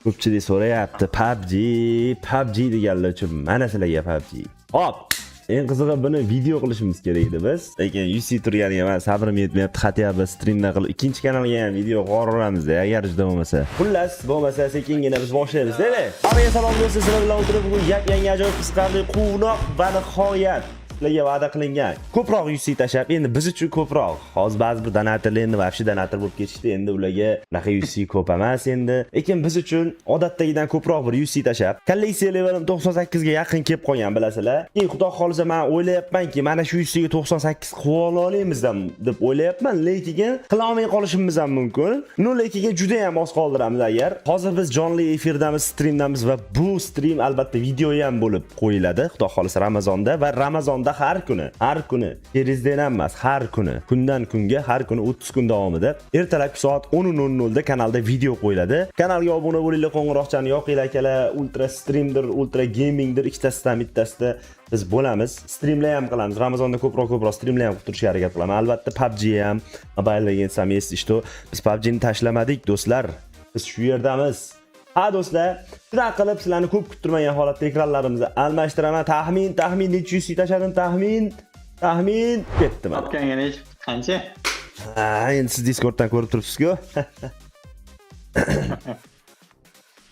Ko'pchilik so'rayapti PUBG deganlar uchun mana sizlarga PUBG. Hop, eng qizig'i buni video qilishimiz kerak edi biz. Lekin UC turganiga men sabrim yetmayapti. Xatyapti streamda qilib ikkinchi kanalga ham video qo'yamiz-da, agar juda bo'lmasa. Xullas, bo'lmasa sekingina biz boshlaymiz, deydi. Hammaga salom do'stlar, sizlar bilan o'tirib bugun yangi ajoyib qiziqarli quvnoq va nihoyat sizlarga va'da qilingan ko'proq UC tashab, endi biz uchun ko'proq. Hozir ba'zi bir donatorlar endi vaqti donator bo'lib ketishdi. Endi ularga naqa UC ko'p emas endi. Lekin biz uchun odatdagidan ko'proq bir UC tashab, kolleksiya levelim 98 ga yaqin kelib qolgan, bilasizlar. Keyin xudo xolisa men o'ylayapmanki, mana shu UC ga 98 qilib olamiz deb o'ylayapman, lekin qila olmay qolishimiz ham mumkin. Lekin juda ham oz qoldiramiz agar. Hozir biz jonli efirdamiz, streamdamiz va bu stream albatta video ham bo'lib qo'yiladi, xudo xolisa Ramazonda va Ramazonda har kuni kerizdan emas, har kuni, kundan kunga, har kuni 30 kun davomida ertalabki soat 10:00 da kanalda video qo'yiladi. Kanalga obuna bo'linglar, qo'ng'iroqchani yoqinglar akalar. Ultra streamdir, ultra gamingdir, ikkitasidan bittasida biz bo'lamiz. Streamlar ham qilamiz. Ramazonda ko'proq streamlar ham qilib turishga harakat qilaman. Albatta PUBG ham, Mobile Legends ham eshitishdi. Biz PUBG ni tashlamadik do'stlar. Biz shu yerdamiz. Ha do'stlar, shuna qilib sizlarni ko'p kuttirmagan holatda ekranlarimizni almashtiraman. Taxmin necha UC tashadim, taxmin ketdi mana. Topganga qancha? Ha, endi siz Discorddan ko'rib turibsiz-ku.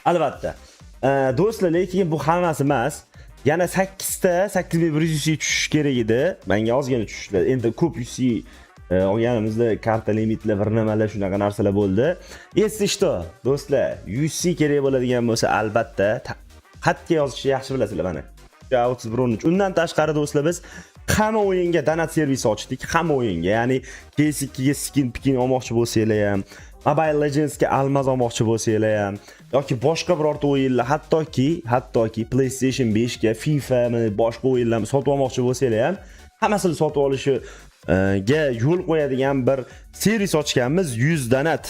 Albatta. Do'stlar, lekin bu hammasi emas. Yana 8 ta 8100 UC tushish kerak edi. Menga ozgina tushishlar. Endi ko'p UC olganimizda karta limitlar, bir nimalar shunaqa narsalar bo'ldi. Esishdi, do'stlar, UC kerak bo'ladigan bo'lsa albatta xatga yozishni yaxshi bilasizlar mana. 3113. Undan tashqari do'stlar, biz hamma o'yinga donat servisi ochdik, hamma o'yinga. Ya'ni PS2 ga skin olmoqchi bo'lsanglar ham, Mobile Legends ga almaz olmoqchi bo'lsanglar ham yoki boshqa birorta o'yinlar, hattoki PlayStation 5 ga FIFA boshqa o'yinlarni sotib olmoqchi bo'lsanglar ham, hammasini sotib olishi ga yo'l qo'yadigan bir servis ochganmiz. 100 donat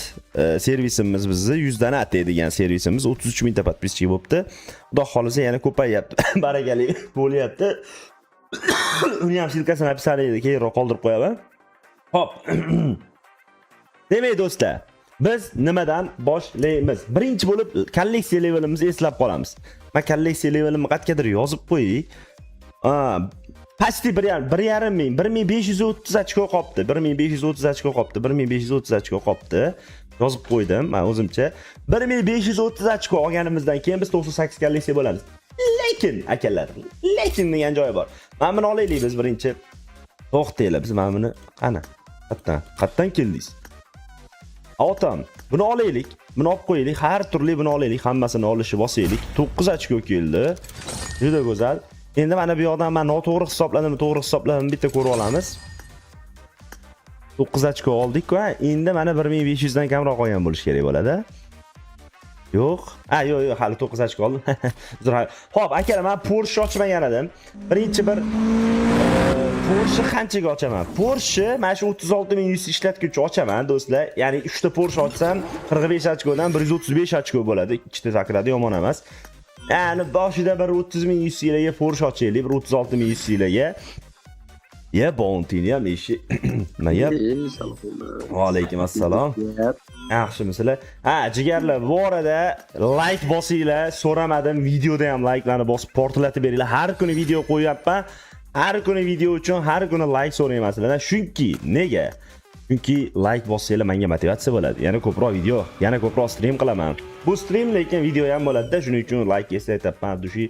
servisimiz bizni 100 donat deydigan servisimiz 33 mingta podpischik bo'libdi. Xudo xolisa yana ko'payyapti. Barakali bo'lyapti. Uni ham silkasini napisani keyinroq qoldirib qo'yaman. Hop. Demak do'stlar, biz nimadan boshlaymiz? Birinchi bo'lib kolleksiya levelimizni eslab qolamiz. Men kolleksiya levelimni qatgadir yozib qo'yay. Pasti 1.5 ming, 1530 ochko qolibdi. 1530 ochko qolibdi. 1530 ochko qolibdi. Yozib qo'ydim men o'zimcha. 1530 ochko olganimizdan keyin biz 98 kolleksiya bo'lamiz. Lekin akalar, lekin degan joyi bor. Mana buni olaylik biz birinchi. To'xtanglar, biz mana buni qani? Qayerdan keldingiz? Otam, buni olaylik. Buni olib qo'yaylik. Har turli buni olaylik. Hammasini olishni bosaylik. 9 ochko keldi. Juda go'zal. Endi mana bu yoqdan men noto'g'ri hisobladim, to'g'ri hisobladim, bitta ko'rib olamiz. 9 ochko oldik-ku. Endi mana 1500 dan kamroq qolgan bo'lish kerak bo'ladi. Yo'q. Yo'q, hali 9 ochko oldim. Xo'p, akalar, men Porsche ochmagan edim. Birinchi bir Porsche qanchaga ochaman? Porsche mana shu 36100 ishlatguvchi ochaman do'stlar. Ya'ni 3 ta Porsche ochsam 45 ochkodan 135 ochko bo'ladi. Ikkita sakradi, yomon emas. Yani boshida bir 30.000 UC larga Porsche ochaylik, bir 36.000 UC larga. Ya Bounty'ni ham ishi. Nima? Va alaykum assalom. Yaxshimisizlar? Jigarlar, bu orada like bosinglar, so'ramadim, videoda ham like'larni bosib portlatib beringlar. Har kuni video qo'yyapman. Har kuni video uchun har kuni like so'rayman sizlardan. Chunki nega? Chunki like bossanglar menga motivatsiya bo'ladi. Yana ko'proq video, yana ko'proq stream qilaman. Bu stream lekin video ham bo'ladi-da, shuning uchun like esa aytapman. Dushi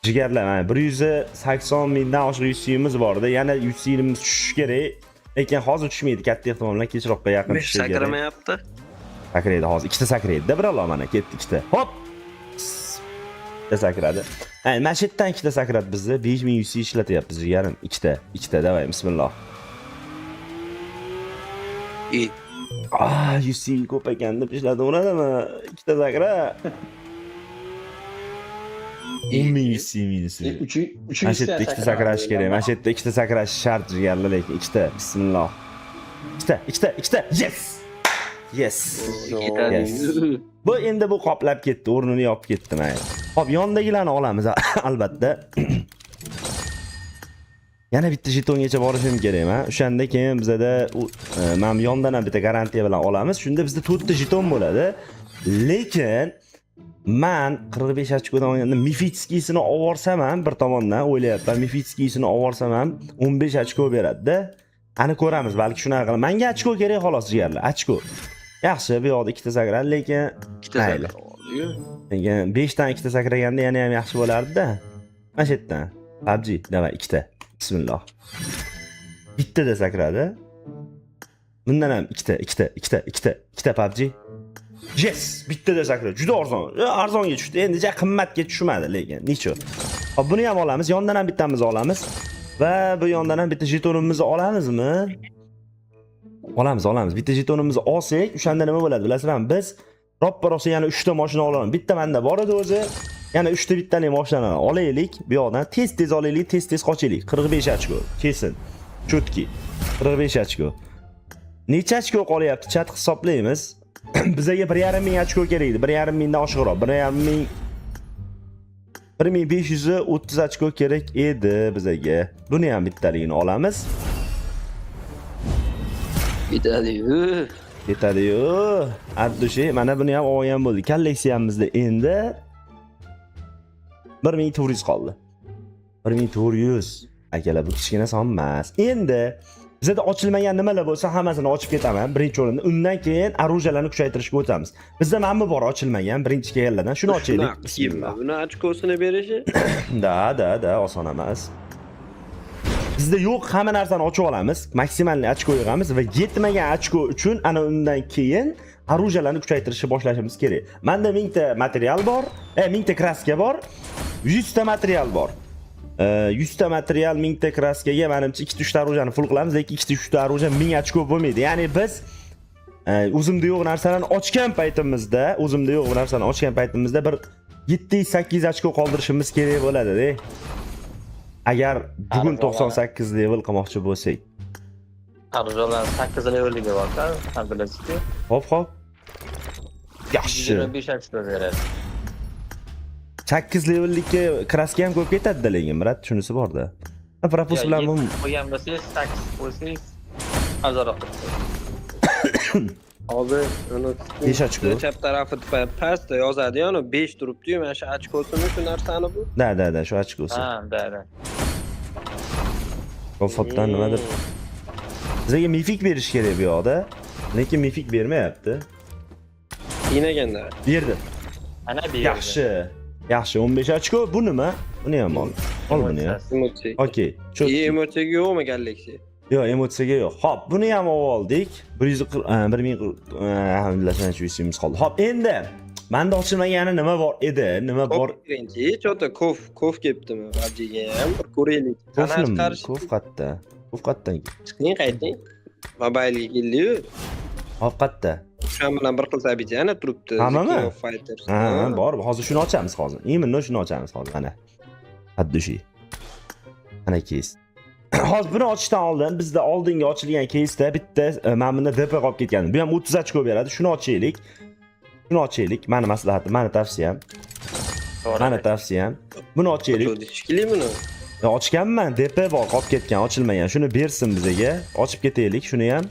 jigarlar, mana 180 mingdan oshiq UC'imiz bor-da. Yana UC'imiz tushishi kerak. Lekin hozir tushmaydi, katta ehtimol bilan kechroqqa yaqin tushishi kerak. Sakramayapti. Sakraydi hozir. Ikkita sakraydi-da, birolar mana ketdi ikkita. Hop. Ikkita sakradi. Mana shu yerdan ikkita sakradi bizni. 5000 UC ishlatyapmiz jigarim. Ikkita, davay, bismillah. UC ko'p ekan deb ishladim unadimi? Ikkita sakra. 10.000 UC minus. 3 yerda ikkita sakrash kerak. Mana shu yerda ikkita sakrash shart jigarlar, lekin ikkita. Bismillah. Ikkita. Yes. Bu endi bu qoplab ketdi, o'rnini yopib ketdi mana. Hop, yondagilarni olamiz albatta. Yana bitta jetongacha borishim kerak men. O'shanda keyin bizda men yondan ham bitta garantiya bilan olamiz. Shunda bizda 4 ta jeton bo'ladi. Lekin Men 45 ochkodan olganda Mifitskiysini olsam ham bir tomondan o'ylayapman. Mifitskiysini olsam ham 15 ochko beradi-da. Ani ko'ramiz, balki shunaqa qilib. Menga ochko kerak xolos jigarlar, ochko. Yaxshi, bu yoqda ikkita sakradi, lekin ikkita sakradi. Lekin 5 dan ikkita sakraganda yana ham yaxshi bo'lardi-da. Mana shu yerdan. PUBG, davay ikkita. Bismillah. Bittada sakradi. Bundan ham ikkita PUBG. Yes, bittada sakradi. Juda arzon. Arzonga tushdi. Endi ja qimmatga tushmadi lekin. Necha? Hop, buni ham olamiz. Yondan ham bittamizni olamiz. Va bu yondan ham bitta jetonimizni olamizmi? Olamiz. Bitta jetonimizni olsak, o'shanda nima bo'ladi bilasizmi? Biz roppa-rosa yana 3 ta mashina olamiz. Bitta menda bor edi o'zi. Yana 3 ta bittani mashinani olaylik. Bu yoqdan tez olaylik, tez qochaylik. 45 ochko. Kesin. Chotki. 45 ochko. Necha ochko qolyapti? Chat hisoblaymiz. Bizga 1,5 ming ochko kerak edi. 1,5 mingdan oshiqroq. 1,5 ming 1530 ochko kerak edi bizga. Buni ham bittaligini olamiz. Yetadi-yu. Ardushi, mana buni ham olgan bo'ldik. Kolleksiyamizda endi 1400 qoldi. 1400. Akalar, bu kichkina son emas. Endi bizda ochilmagan nimalar bo'lsa, hammasini ochib ketaman birinchi o'rinda. Undan keyin orujalarni kuchaytirishga o'tamiz. Bizda mana bu bor ochilmagan birinchi kelganlardan. Shuni ochaylik. Bismillah. Buni ochkosini berishi? Da, oson emas. Bizda yo'q, hamma narsani ochib olamiz. Maksimalni ochko yig'amiz va yetmagan ochko uchun ana undan keyin orujalarni kuchaytirishni boshlashimiz kerak. Menda 1000 ta material bor, 1000 ta kraska bor, 100 ta material bor. 100 ta material 1000 ta kraskaga menimcha 2-3 ta orujani full qilamiz, lekin 2-3 ta oruja 1000 ochko bo'lmaydi. Ya'ni biz o'zimda yo'q narsalarni ochgan paytimizda bir 7-8 ochko qoldirishimiz kerak bo'ladi-da. Agar bugun 98 level qilmoqchi bo'lsak. Arzolar 8 levelga borsa, ham bilasizki. Hop. Yaxshi. 25 ochko beradi. 8 levellikka kraska ham ko'p ketadi lekin, Murat, shunisi bor-da. Propus bilan bu qo'ygan bo'lsangiz, 8 qo'ysangiz arzonroq bo'ladi. Hozir uni 5 ochko. chap tarafi pastda yozadi-yu, 5 turibdi-yu, mana shu ochkosini shu narsani bu. Da, shu ochkosi. Ha, da. Qofotdan nimadir. Bizga mifik berish kerak bu yoqda. Lekin mifik bermayapti. Qiynaganda. Berdi. Ana berdi. Yaxshi, 15 ochko. Bu nima? Buni ham ol. Ol buni ham. Emotsiya. Okey. Emotsiyaga yo'qmi galaksiya? Yo'q, emotsiyaga yo'q. Hop, buni ham oldik. 1040 1000 qoldi. Hop, endi menda ochilmagani nima bor edi? Nima bor? Birinchi, chota kof kelibdimi? Abjiga ham bir ko'raylik. Kof qatta. Kof qatdan. Chiqing, qayting. Mobilga keldi-yu. Hop qatta. Shu bilan bir qilsa bijana turibdi. Hammami? Fighter. Ha, bor. Hozir shuni ochamiz hozir. Именно shuni ochamiz hozir. Mana. Haddushi. Ana keys. Hozir buni ochishdan oldin bizda oldingi ochilgan keysda bitta mana bunda DP qolib ketgan. Bu ham 30 ochko beradi. Shuni ochaylik. Mani maslahatim, mani tavsiyam. Buni ochaylik. Ishkili buni. Ochganman, DP bor, qolib ketgan, ochilmagan. Shuni bersin bizga. Ochib ketaylik shuni ham.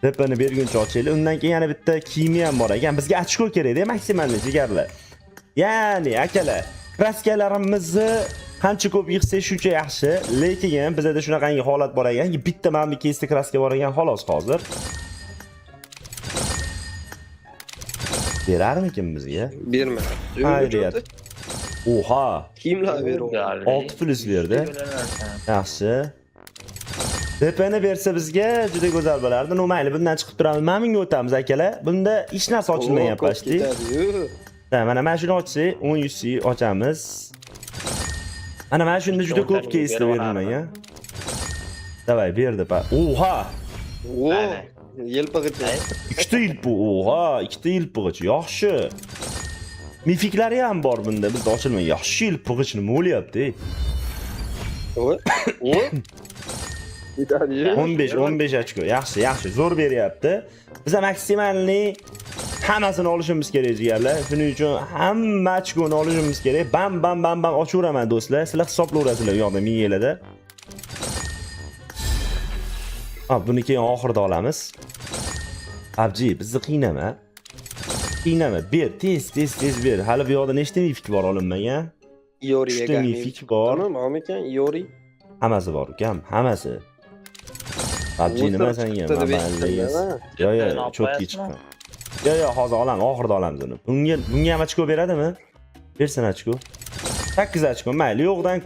DPni berguncha ochaylik. Undan keyin yana bitta kiyimi ham bor ekan. Bizga ochko kerak-da, maksimalni jigarlar. Ya'ni akalar, kraskalarimizni qancha ko'p yig'sak shuncha yaxshi. Lekin bizda shunaqangi holat bor ekan, bitta mana bu keysda kraska bor ekan, xolos hozir. Berarmikin bizga? Bermadi. Hayriyat. Oha. Kimlar beradi? 6 plus berdi. Yaxshi. DPni bersa bizga juda go'zal bo'lardi. No mayli, bundan chiqib turamiz. Mana bunga o'tamiz akalar. Bunda hech narsa ochilmagan pashti. Mana shuni ochsak, 10 100 ochamiz. Mana shunda juda ko'p keysda berilmagan. Davay, berdi pa. Oha. Yelpig'icha. 2 ta yilpi. Oha, 2 ta yilpig'ich. Yaxshi. Mifiklari ham bor bunda. Bizda ochilmagan. Yaxshi yilpig'ich nima bo'lyapti? 15 ochko. Yaxshi, zo'r beryapti. Biz maksimalni hammasini olishimiz kerak jigarlar. Shuning uchun hamma ochkoni olishimiz kerak. Bam ochaveraman do'stlar. Sizlar hisoblayverasizlar u yoqda minglarda. Hop, buni keyin oxirida olamiz. PUBG bizni qiynama. qiynama, ber, tez ber. Hali bu yoqda nechta mifik bor olinmagan? Ioriga Uchta mifik bor. Tamam ekan, Iori. Hammasi bor ekan, hammasi. PUBG nima senga? Yo, cho'tki chiqqan. Yo, hozir olamiz, oxirida olamiz uni. Bunga ham ochko beradimi? Bersin ochko. 8 ochko, mayli, yo'qdan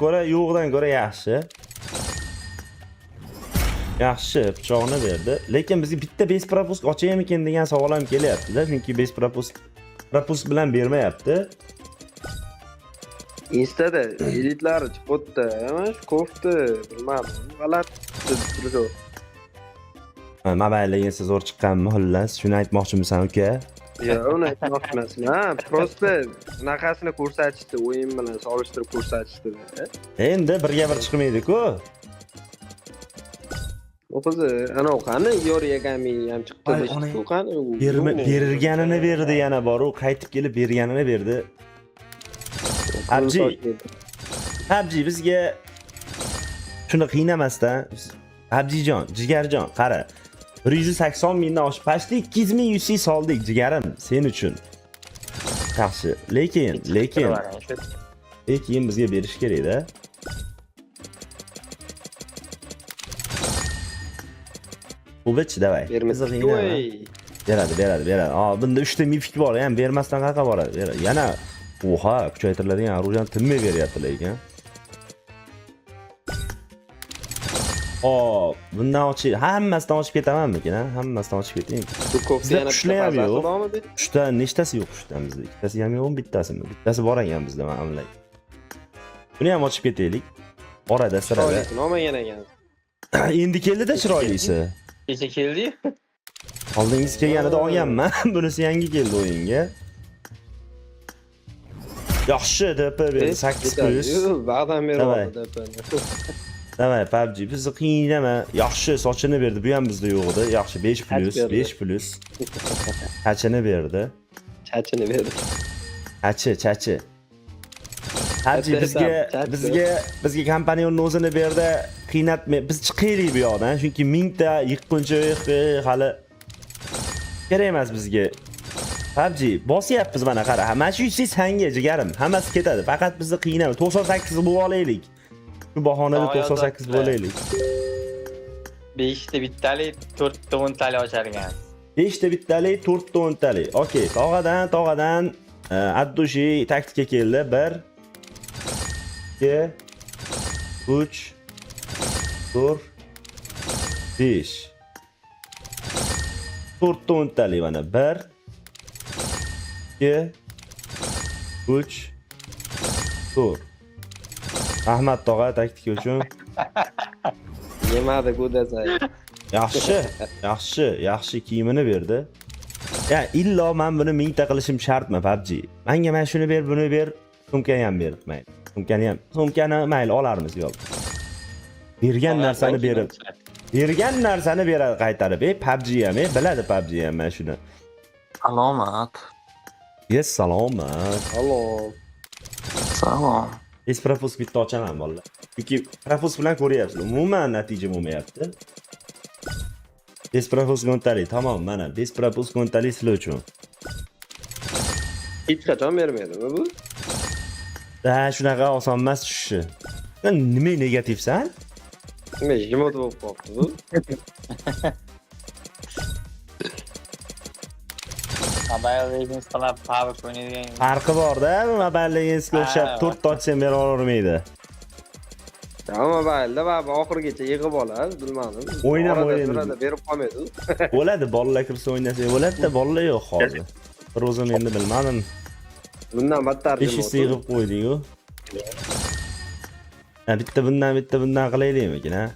ko'ra yaxshi. Yaxshi, pichoqni berdi. Lekin bizga bitta base propust ochaymikin degan savol ham kelyapti-da, chunki base propust bilan bermayapti. Instada editlari chiqibdi, mana shu kofta, bilmadim, g'alati turish. Mobilga zo'r chiqqanmi, xullas, shuni aytmoqchimisan, uka? Yo, uni aytmoqchi emasman. Prosta bunaqasini ko'rsatishdi, o'yin bilan solishtirib ko'rsatishdi. Endi birga bir chiqmaydi-ku. O'qizi, ana qani Iori Yagami ham chiqdi deshdi, qani u. Berilganini berdi yana bor, u qaytib kelib berganini berdi. PUBG bizga shuni qiynamasdan, PUBGjon, jigarjon, qara. 180 mingdan oshib, pashti 200 ming UC soldik jigarim sen uchun. Yaxshi, lekin bizga berish kerak-da. Ubich davay. Beradi. Bunda 3 ta mifik bor, ham bermasdan qaqa boradi. Yana oha, kuchaytiriladigan orужие tinmay beryapti lekin. Bundan ochib, hammasidan ochib ketamanmikin, ha? Hammasidan ochib ketaymi? Bu kofta yana qushlayam yo'q. Qushda nechtasi yo'q qushdan bizda? Ikkitasi ham yo'qmi, bittasimi? Bittasi bor ekan bizda, men amlay. Buni ham ochib ketaylik. Orada sirada. Olmagan ekan. Endi keldi-da chiroylisi. Kecha keldi. Oldingiz kelganida olganman. Bunisi yangi keldi o'yinga. Yaxshi, DP 8+. Ba'dan beri DP. Davay, PUBG bizni qiynama. Yaxshi, sochini berdi. Bu ham bizda yo'q edi. Yaxshi, 5+. Chachini berdi. Chachi. PUBG bizga kompaniyonning o'zini berdi. Qiynatmay, biz chiqaylik bu yoqdan, chunki mingta yiqquncha hali kerak emas bizga. PUBG bosyapmiz mana qara. Mana shu ishni sanga jigarim, hammasi ketadi. Faqat bizni qiynama. 98 bo'lib olaylik. Shu bahonada 98 bo'laylik. 5 ta bittali, 4 ta 10 tali ochar ekan. 5 ta bittali, 4 ta 10 tali. Okey, tog'adan Addushi taktika keldi. 1 2 3 4 5 4 ta 10 tali mana. 1 2 3 4. Ahmad tog'a taktika uchun. Yemadi Gudazay. Yaxshi kiyimini berdi. Ya illo men buni 1000 ta qilishim shartmi PUBG? Menga mana shuni ber, buni ber, sumkani ham ber. Mayli. Sumkani mayli olarmiz yo'q. Bergan narsani berib. Bergan narsani beradi qaytarib. PUBG ham, biladi PUBG ham mana shuni. Salomat. Yes, salomat. Salom. Propust bitta ochaman bolalar. Chunki propust bilan ko'ryapsiz, umuman natija bo'lmayapti. Propust kontali, tamom, mana propust kontali sizlar uchun. Hech qachon bermaydimi bu? Shunaqa oson emas tushishi. Nima negativsan? Nima jimot bo'lib qoldi bu? Mobile Legends qilib PUBG o'ynaydigan. Farqi bor-da, Mobile Legendsga o'xshab 4 ta ochsam bera olmaydi. Mobile'da baba oxirgacha yig'ib oladi, bilmadim. O'ynab berib qolmaydi. Bo'ladi, bolalar kirsa o'ynasa bo'ladi-da, bolalar yo'q hozir. Bir o'zim endi bilmadim. Bundan battar jimot. 5 yig'ib qo'ydik-ku. Bitta bundan qilaylikmikin, ha?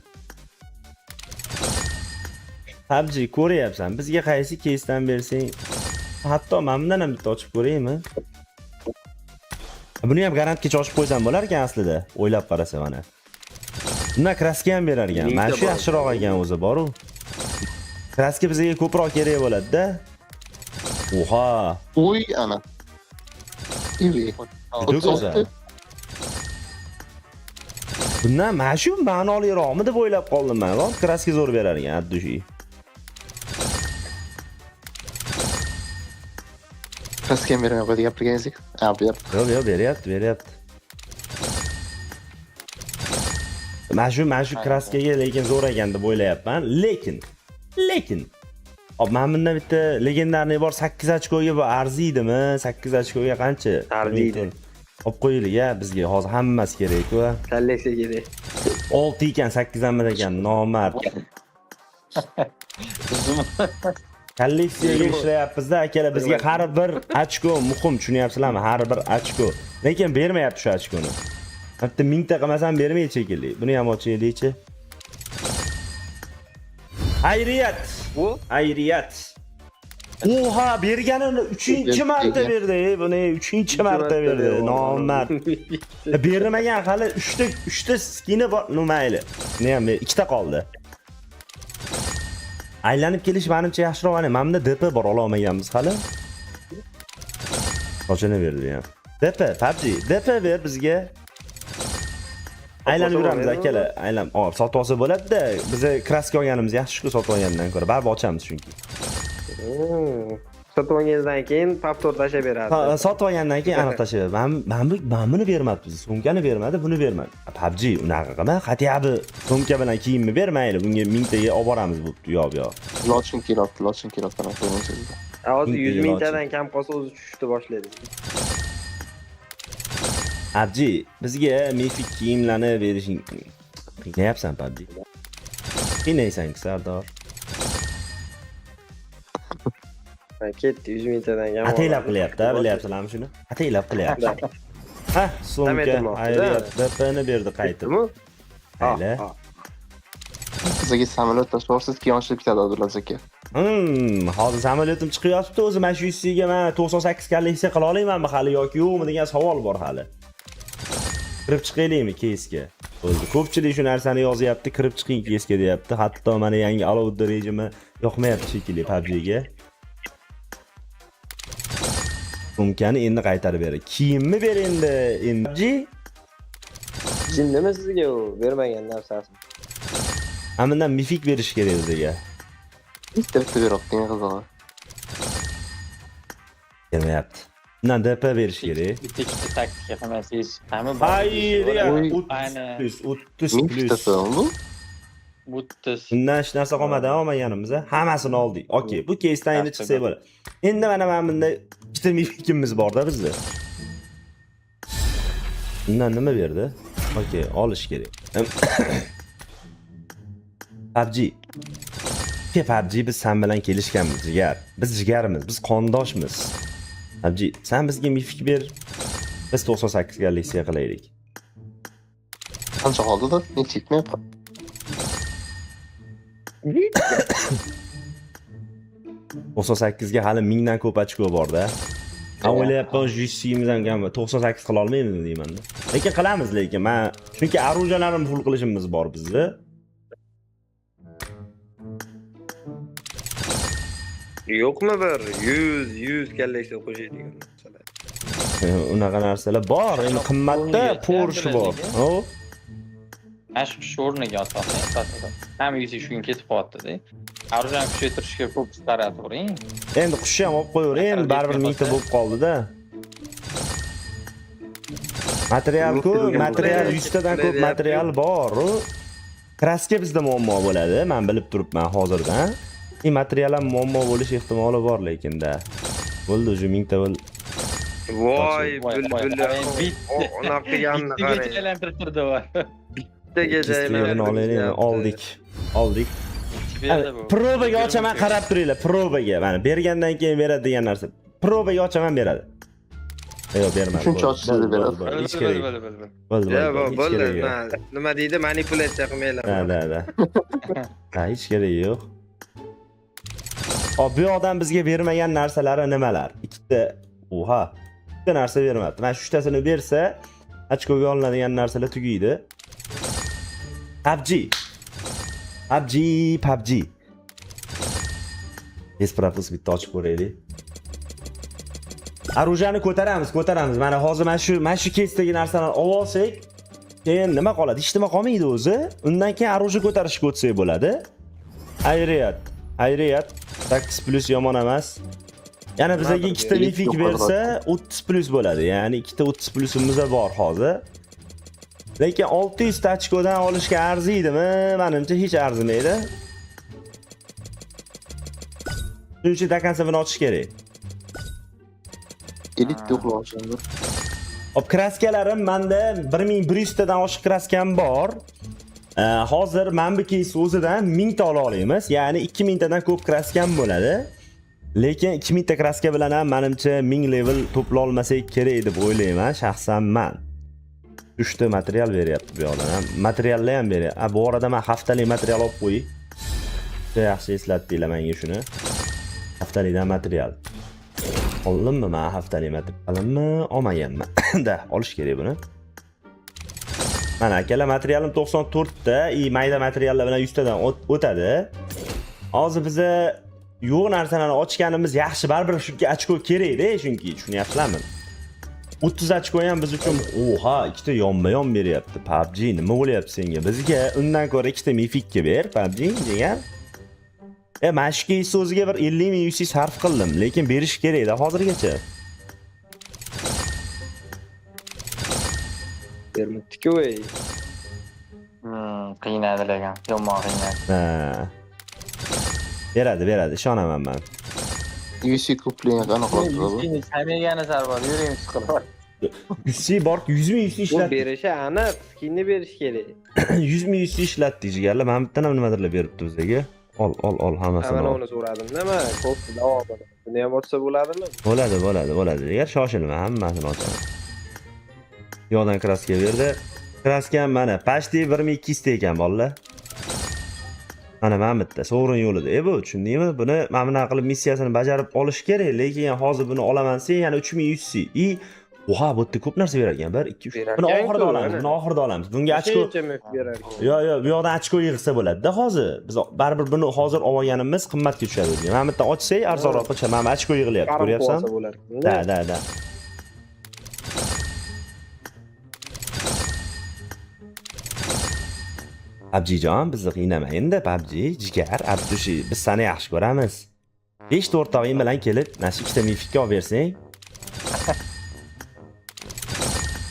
PUBG ko'ryapsan, bizga qaysi keysdan bersang, hatto men bundan ham bitta ochib ko'raymi? Buni ham garantga ochib qo'ysam bo'lar ekan aslida, o'ylab qarasa mana. Bundan kraska ham berar ekan. Mana shu yaxshiroq ekan o'zi, bor-ku. Kraska bizga ko'proq kerak bo'ladi-da. Oha. Uy, ana. Ivi. Bundan mana shu ma'noliroqmi deb o'ylab qoldim men. Kraska zo'r berar ekan, addushi. Kraskam bermay qo'ydi gapirganingizdek. Ha, bu yer. Yo'q, beryapti. Mana shu kraskaga lekin zo'r ekan deb o'ylayapman. Lekin hop, mana bundan bitta legendarniy bor 8 ochkoga bu arziydimi? 8 ochkoga qancha? Arziydi. Olib qo'yaylik ya, bizga hozir hammasi kerak-ku. Kolleksiya kerak. 6 ekan, 8 ham ekan, nomard. Kolleksiyaga ishlayapmiz-da, akalar, bizga har bir ochko muhim, tushunyapsizlarmi? Har bir ochko. Lekin bermayapti shu ochkoni. Hatto 1000 ta qilmasam bermaydi shekilli. Buni ham ochaylik-chi. Hayriyat. Oha, berganini 3-marta berdi. Buni 3-marta berdi. Nomard. Bermagan hali 3ta skini bor, mayli. Buni ham 2 ta qoldi. Aylanib kelish menimcha yaxshiroq. Mana bunda DP bor, ola olmaganmiz hali. Qochini berdi ham. PUBG, DP ber bizga. Aylanib yuramiz akalar. Sotib olsa bo'ladi-da. Biz kraska olganimiz yaxshi-ku, sotib olgandan ko'ra. Baribir ochamiz chunki. Sotib olgandan keyin favtor tashab beradi. Sotib olgandan keyin aniq tashab. Men buni bermabdi. Sumkani bermadi, buni bermadi. PUBG unaqa qilma. Xatiyabi sumka bilan kiyimni bermayli. Bunga 1000 taga olib boramiz bo'pti, yo'q. Lochin kelyapti. Hozir 100 mingtadan kam qolsa o'zi tushishni boshlaydi. PUBG bizga mifik kiyimlarni berishing qiynayapsan PUBG. Qiynaysan Sardor. Ketdi 100 mingtadan kam. Ataylab qilyapti, bilyapsizlarmi shuni? Ataylab qilyapti. Ha, sumka, DPni berdi qaytib. Hayla. Bizga samolyot tashvorsiz kiyonchilik bitadi Abdulaziz aka. Hozir samolyotim chiqyapti, o'zi mana shu hissiga men 98 kolleksiya qila olamanmi hali yoki yo'qmi degan savol bor hali. Kirib chiqaylikmi keysga? Bo'ldi. Ko'pchilik shu narsani yozyapti, kirib chiqing keysga deyapti. Hatto mana yangi alovda rejimi yoqmayapti shekilli PUBG'ga. Sumkani endi qaytarib beradi. Kiyimni ber endi. PUBG Jinnimi sizga u bermagan narsasini? Amindan mifik berish kerak bizga. Bitta beryapti, qizig'i. Bermayapti. Bundan DP berish kerak. Bitta taktika qilmasangiz hamma bor. Hayır, 30 plus. Bundan hech narsa qolmadi olmaganimiz. Hammasini oldik. Okey, bu keysdan endi chiqsak bo'ladi. Endi mana bunda ikkita mifikimiz bor-da bizda. Bundan nima berdi? Okey, olish kerak. PUBG. PUBG biz sen bilan kelishganmiz, jigar. Biz jigarmiz, biz qondoshmiz. PUBG, sen bizga mifik ber. Biz 98 ga leksiya qilaylik. Qancha qoldi-da? Necha chekmayapti? 98 ga hali 1000 dan ko'p ochko bor-da. O'ylayapman, JC'miz ham kam 98 qila olmaymiz deyman-da. Lekin qilamiz, lekin men chunki orujalarim full qilishimiz bor bizda. Yo'qmi bir 100 kolleksiya qo'shadigan narsalar. Unaqa narsalar bor, endi qimmatda Porsche bor. Hop. Ash o'rniga asosan hamma yuzi shu kun ketib qoldi-da. Arujani kuchaytirishga ko'p staratavering. Endi qushni ham olib qo'yaver, endi baribir 1000 ta bo'lib qoldi-da. Material-ku, material 100 tadan ko'p material bor. Kraska bizda muammo bo'ladi, men bilib turibman hozirdan. Material ham muammo bo'lish ehtimoli bor lekin-da. Bo'ldi, o'sha 1000 ta bo'ldi. Voy, bulbullar. Unaqa qilganini qarang. Aylantirib turdi va. Bittaga oldik. Probaga ochaman, qarab turinglar, probaga. Mana bergandan keyin beradi degan narsa. Probaga ochaman beradi. Yo'q, bermadi. Shuncha ochishni beradi. Hech kerak. Bo'ldi. Nima deydi? Manipulyatsiya qilmanglar. Da. Ha, hech kerak yo'q. Bu odam bizga bermagan narsalari nimalar? Ikkita, ikkita narsa bermabdi. Mana shu uchtasini bersa, ochkoga olinadigan narsalar tugaydi. PUBG. Esprapus bitta ochib ko'raylik. Orujani ko'taramiz. Mana hozir mana shu keysdagi narsalarni olib olsak, keyin nima qoladi? Hech nima qolmaydi o'zi. Undan keyin oruja ko'tarishga o'tsak bo'ladi. Hayriyat. 8 plus yomon emas. Yana bizga Nimadir ikkita berib mifik yo'q bersa 30 plus bo'ladi. Ya'ni ikkita 30 plusimiz bor hozir. Lekin 600 ochkodan olishga arziydimi? Menimcha hech arzimaydi. Shuning uchun dekonsovini ochish kerak. Elit yo'qlashadi. Hop, kraskalarim menda 1100 tadan oshiq kraskam bor. Hozir Mambiki o'zidan 1000 ta ola olamiz. Ya'ni 2000 tadan ko'p kraskam bo'ladi. Lekin 2000 ta kraska bilan ham menimcha 1000 level to'pla olmasak kerak deb o'ylayman, shaxsan men. 3 ta material beryapti bu yoqdan ham. Materiallar ham beryapti. Bu orada men haftalik material olib qo'y. Juda yaxshi eslatdinglar menga shuni. Haftalikdan material. Oldimmi men haftalik materialimni? Olmaganman. Da, olish kerak buni. Mana akalar, materialim 94 ta, mayda materiallar bilan 100 tadan o'tadi. Hozir biza yo'q narsalarni ochganimiz yaxshi, baribir shunga ochko kerak-da, chunki tushunyapsizlarmi? 30 ochko ham biz uchun, oha, ikkita yonma-yon beryapti. PUBG nima bo'lyapti senga? Bizga undan ko'ra ikkita mifikka ber, PUBG degan. Mana shu keys o'ziga bir 50 ming UC sarf qildim, lekin berish kerak-da hozirgacha. Bermabdi-ku ey. Qiynadi lekin. Yomon qiynadi. Beradi, ishonaman men. UC ko'pligini qanaqa qiladi? Yuzini chamegani sarvar, yuring chiqib. UC bor, 100 ming UC Bu ishlatdi. berishi aniq, skinni berish kerak. 100 ming UC ishlatdi jigarlar. Men bittadan ham nimadirlar beribdi bizga. Ol hammasini. Mana uni so'radim-da, men ko'p davom bo'ladi. Buni ham ochsa bo'ladimi? Bo'ladi. Agar shoshilma, hammasini ochaman. Yo'qdan kraska berdi. Kraska ham mana pashti 1200 ta ekan bolalar. Mana bitta sovrin yo'lida. Bu tushundingmi? Buni men bunaqa qilib missiyasini bajarib olish kerak, lekin hozir buni olaman sen yana 3100 C. Oha, bu yerda ko'p narsa berar ekan. 1 2 3. Buni oxirida olamiz. Bunga ochko. Yo, bu yoqdan ochko yig'sa bo'ladi-da hozir. Biz baribir buni hozir olganimiz qimmatga tushadi. Men bitta ochsak arzonroq qilcha, men ochko yig'ilyapti, ko'ryapsan? Da. PUBGjon, bizni qiynamayin-da, PUBG, jigar, Abdushi, biz seni yaxshi ko'ramiz. 5 ta o'rtog'ing bilan kelib, mana shu ikkita mifikka olib bersang.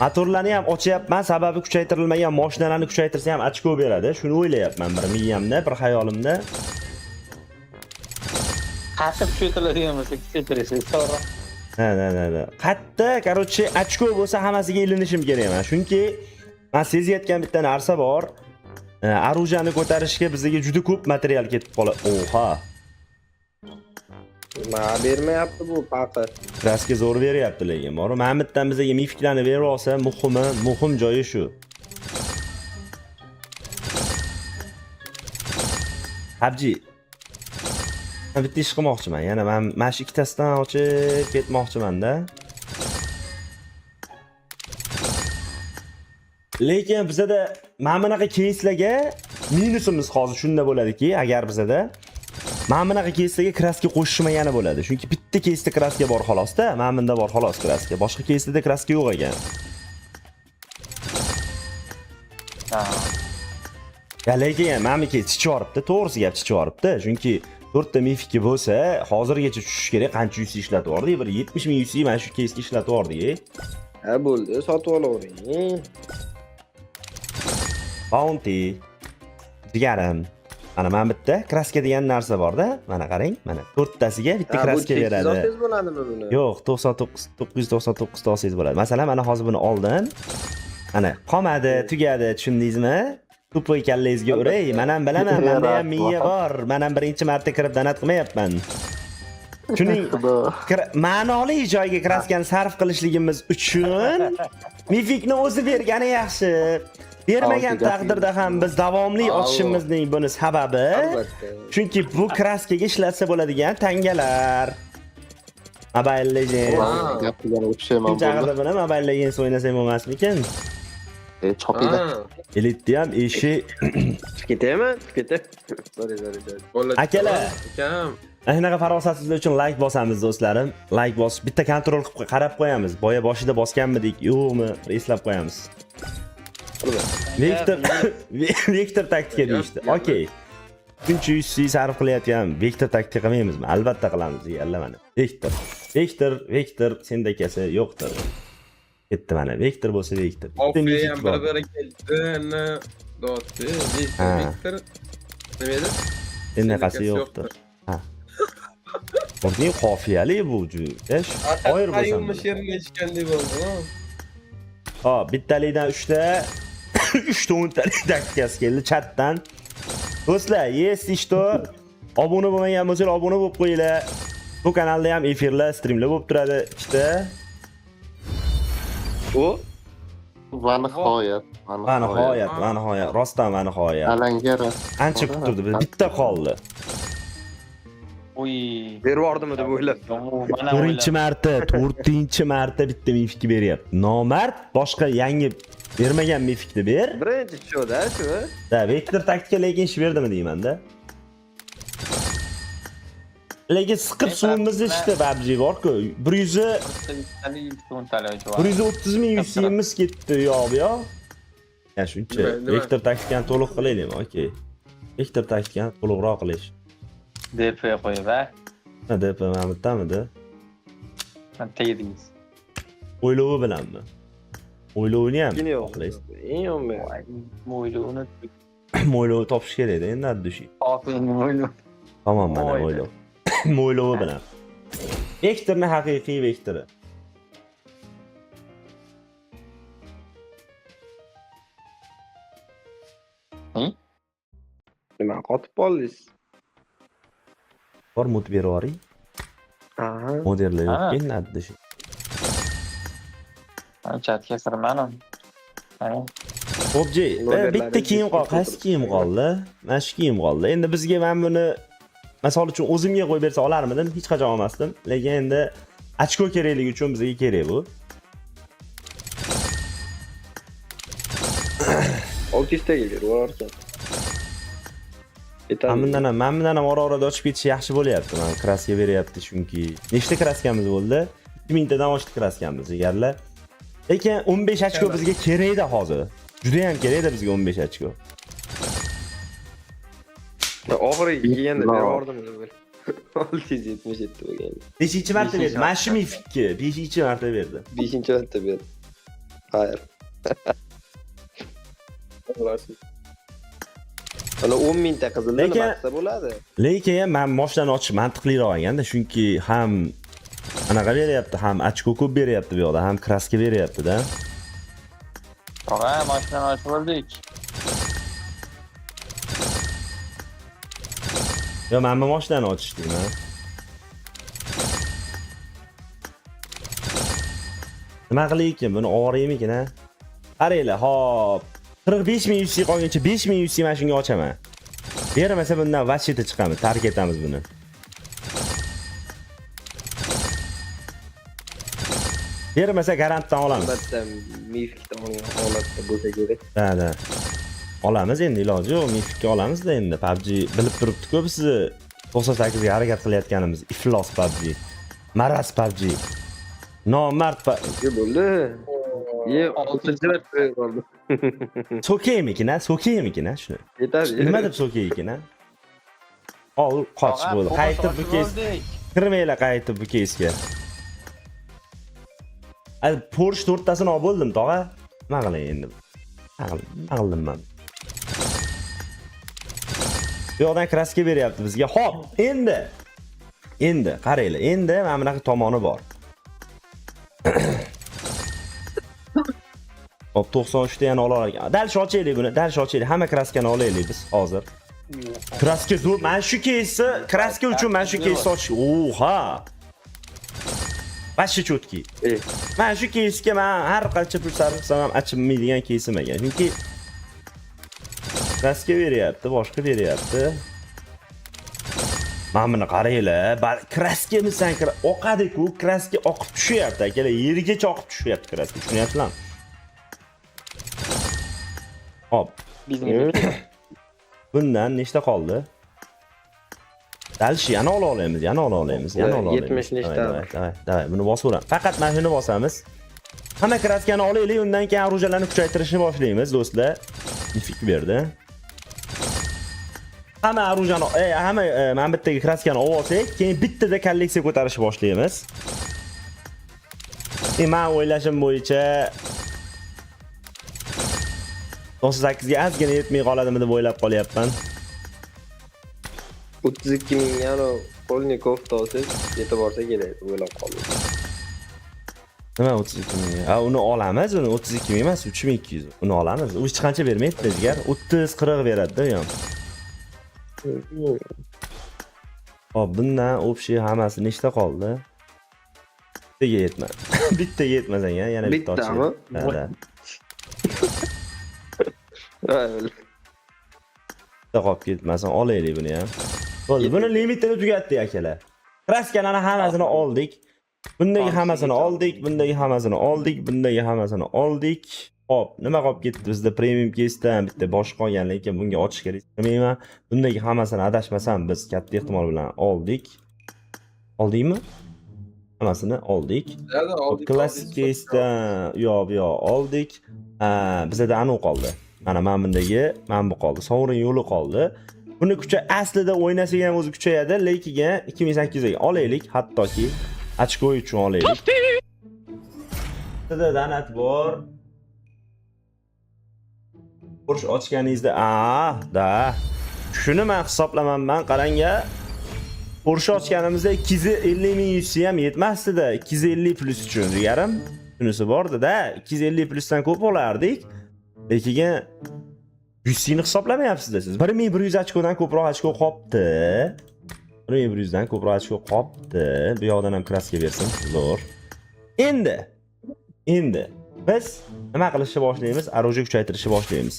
Motorlarni ham ochyapman, sababi kuchaytirilmagan mashinalarni kuchaytirsa ham ochko beradi. Shuni o'ylayapman bir miyamda, bir xayolimda. Qattiq kuchaytiriladigan bo'lsa kuchaytirasiz, to'g'ri. Da. Qatta, короче, ochko bo'lsa hammasiga ilinishim kerak men. Chunki men sezayotgan bitta narsa bor. Orujani ko'tarishga bizga juda ko'p material ketib qoladi. Oha. Ma bermayapti bu paqa. Kraska zo'r beryapti lekin. Bor, men bittan bizga mifiklarni berib olsa, muhim joyi shu. PUBG. Men bitta ish qilmoqchiman. Yana men shu ikkitasidan ochib ketmoqchiman-da. Lekin bizada mana bunaqa keyslarga minusimiz hozir shunda bo'ladiki, agar bizada mana bunaqa keyslarga kraska qo'shishmagani bo'ladi. Chunki bitta keysda kraska bor xolos-da, mana bunda bor xolos kraska. Boshqa keysda kraska yo'q ekan. Ya lekin mana bu keys chichyoribdi, to'g'risi gap chichyoribdi. Chunki 4 ta mifiki bo'lsa, hozirgacha tushish kerak, qancha UC ishlatib yordik? Bir 70 ming UC mana shu keysga ishlatib yordik. Ha bo'ldi, sotib olavering. Bounty. Jigarim. Mana bitta kraska degan narsa bor-da. Mana qarang, mana 4 tasiga bitta kraska beradi. Bu bo'ladimi buni? Yo'q, 999 ta olsangiz bo'ladi. Masalan, mana hozir buni oldim. Mana qolmadi, tugadi, tushundingizmi? Tupoy kallangizga uray. Men ham bilaman, menda ham miya bor. Men ham birinchi marta kirib donat qilmayapman. Shuning ma'noli joyga kraskani sarf qilishligimiz uchun mifikni o'zi bergani yaxshi. Bermagan taqdirda ham biz davomli ochishimizning buni sababi, chunki bu kraskaga ishlatsa bo'ladigan tangalar. Mobile Legends. Gapiga o'xshayman Kim chaqirdi buni? Mobile Legends o'ynasak bo'lmasmikin? Chopida. Elitni ham eshi. Ketaymi? Sorry. Akalar, shunaqa farosatsizlar uchun like bosamiz do'stlarim. Like bosib, bitta kontrol qilib qarab qo'yamiz. Boya boshida bosganmidik, yo'qmi? Eslab qo'yamiz. Vektor taktika deyishdi. Okey. Shuncha UC sarf qilayotgan Vektor taktika qilmaymizmi? Albatta qilamiz, yalla mana. Vektor. Vektor senda akasi yo'qdir. Ketdi mana. Vektor bo'lsa Vektor. Ofiya ham bir-biri keldi. Dotdi. Ha. Viktor. Nima edi? Senda akasi yo'qdir. Ha. Bunday qofiyali bu juda. Oyir bo'lsa. Yumush yerga chiqqandek bo'ldi. Hop, bittalikdan 3 ta 3 ta 10 talik taktikasi keldi chatdan. Do'stlar, если что, obuna bo'lmagan bo'lsangiz obuna bo'lib qo'yinglar. Bu kanalda ham efirlar, streamlar bo'lib turadi. Ikkita. U Va nihoyat. Va nihoyat. Rostdan va nihoyat. Alangara. Ancha kuttirdi, bitta qoldi. Uy. berib yubordimi deb o'ylab. Mana 4-marta bitta mifik beryapti. Nomard boshqa yangi bermagan mifikni ber. Birinchi sho'da shu. Da, Vektor taktika lekin ish berdimi deyman-da. Lekin siqib suvimizni ichdi PUBG bor-ku. 130 ming UC'miz ketdi yo'q. Ya shuncha. Nima? Vektor taktikani to'liq qilaylikmi? Okey. Vektor taktikani to'liqroq qilish. DP qo'yib, ha? Ha, deb mana bittamidi? Men tegdingiz. O'ylovi bilanmi? O'ylovini ham Yine yo'q. xohlaysiz. Eng yomon. Mo'ylovni Mo'ylovi topish kerak-da, endi addushi. oxirgi mo'ylov. Tamam mana Mo'ylov. o'ylov. Mo'ylovi bilan. Vektorni haqiqiy vektori. Nima qotib qoldingiz? Bor mut berib yuboring. Aha. Modellar yo'q, Ha. endi addushi. Chatga kirmadim. Mana Xo'pji, Modellar bitta kiyim qoldi. Qaysi kiyim qoldi? Mana shu kiyim qoldi. Endi bizga men buni misol uchun o'zimga qo'yib bersa olarmidim, hech qachon olmasdim. Lekin endi ochko kerakligi uchun bizga kerak bu. 600 taga berib yuborarkan. Men bundan ham ora-orada ochib ketishi yaxshi bo'lyapti. Men kraska beryapti chunki nechta kraskamiz bo'ldi? 2000 tadan oshdi kraskamiz, egarlar. Lekin 15 ochko bizga kerak-da hozir. Juda ham kerak-da bizga 15 ochko. Oxiriga kelganda berib yubordim deb o'ylab. 677 bo'lgan. 5-marta berdi. Mana shu mifikni 5-marta berdi. 5-marta berdi. Xayr. Ana 10 mingta qizilni Lekin- nima qilsa bo'ladi? Lekin men mashinani ochish mantiqliroq ekanda, chunki ham anaqa beryapti, ham ochko ko'p beryapti bu yoqda, ham kraska beryapti-da. tog'a mashinani ochib oldik. Yo, men bu mashinani ochish deyman. Nima qilaykin, buni og'riymikin ha? Qaranglar, hop. 45 ming UC qolguncha 5 ming UC men shunga ochaman. Bermasa bundan vachita chiqamiz, tark etamiz buni. Bermasa garantdan olamiz. Albatta mifikda olgan holatda bo'lsa kerak. Da. Olamiz endi iloji yo'q, mifikka olamizda endi. PUBG bilib turibdi-ku bizni 98 ga harakat qilayotganimiz. Iflos PUBG. Maraz PUBG. Nomard Nima bo'ldi? Ye, 6-marta berib yubordim. So'kaymikin, ha? So'kaymikin, ha shuni. Yetadi. Nima deb so'kaymikin, ha? Ol, qoch bo'ldi. Qaytib bu keys. Kirmanglar qaytib bu keysga. Ay, Porsche 4 tasini olib bo'ldim, tog'a. Nima qilay endi? Nima qildim men? Bu yoqdan kraska beryapti bizga. Hop, endi qaranglar. Endi mana bunaqa tomoni bor. Hop, 93 ta yana olar ekan. Dal shochaylik buni, dal shochaylik. Hamma kraskani olaylik biz hozir. Kraska zo'r. Mana shu keysni, kraska uchun mana shu keysni ochish. Oha! Bashi chotki. Mana shu keysga men har qancha pul sarflasam ham achinmaydigan keysim ekan. Chunki kraska beryapti, boshqa beryapti. Mana buni qaranglar. Kraskamisan oqadi-ku, kraska oqib tushyapti, akalar. Yergacha oqib tushyapti kraska. Tushunyapsizlarmi? Hop. Bundan nechta qoldi? Dalshi yana olamiz, yana olamiz. 70 nechta. Davay, buni bosaveram. Faqat mana shuni bosamiz. Hamma kraskani olaylik, undan keyin orujalarni kuchaytirishni boshlaymiz, do'stlar. Mifik berdi. Hamma orujani, hamma mana bittaga kraskani olib olsak, keyin bittada kolleksiya ko'tarishni boshlaymiz. Men o'ylashim bo'yicha 98 ga ozgina yetmay qoladimi deb o'ylab qolyapman. 32 mingga Polnikov olsangiz yetib borsa kerak deb o'ylab qoldim. Nima 32 ming? Ha, uni olamiz, uni 32 ming emas, 3200. Uni olamiz. U hech qancha bermaydi, jigar. 30-40 beradi-da, u ham. Hop, bundan общий hammasi nechta qoldi? Bittaga yetmadi. Bittaga yetmasan ya, yana bitta oching. Bittami? Bitta qolib ketmasin, olaylik buni ham. Bo'ldi, buni limitini tugatdik akalar. Kraskalarni hammasini oldik. Bundagi hammasini oldik, bundagi hammasini oldik, bundagi hammasini oldik. Hop, nima qolib ketdi bizda premium kesdan bitta bosh qolgan, lekin bunga ochish kerak demayman. Bundagi hammasini adashmasam biz katta ehtimol bilan oldik. Oldingmi? Hammasini oldik. Klassik kesdan yo'q, oldik. Bizda anu qoldi. Mana bundagi, bu qoldi. Sovrin yo'li qoldi. Buni kucha aslida o'ynasak ham o'zi kuchayadi, lekin 2800 ga olaylik, hattoki ochko uchun olaylik. Bizda donat bor. Porsche ochganingizda, da. Shuni men hisoblamayman, qarang-a. Porsche ochganimizda 250 ming yutsa ham yetmasdi-da, 250 plus uchun yarim. Shunisi bor-da, 250 plusdan ko'p olardik. Lekin 100 ni hisoblamayapsiz-da siz. 1100 ochkodan ko'proq ochko qopti. 1100 dan ko'proq ochko qopti. Bu yoqdan ham kraska bersin. Zo'r. Endi biz nima qilishni boshlaymiz? Оружие kuchaytirishni boshlaymiz.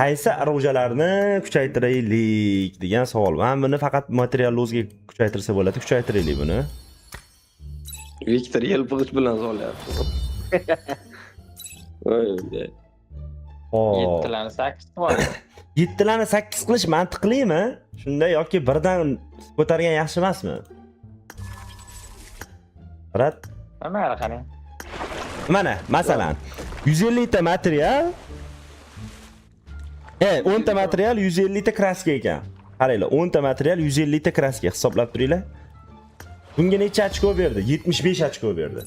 Qaysi оружияларni kuchaytiraylik degan savol. Men buni faqat material o'ziga kuchaytirsa bo'ladi. Kuchaytiraylik buni. Viktor yelpig'ich bilan solyapti. Voy. 7 larni 8 bor. 7 larni 8 qilish mantiqlimi? Shunda yoki birdan ko'targan yaxshi emasmi? Rat. Mana qarang. Mana, masalan, 150 ta material 10 ta material 150 ta kraska ekan. Qaranglar, 10 ta material 150 ta kraska hisoblab turinglar. Bunga necha ochko berdi? 75 ochko berdi.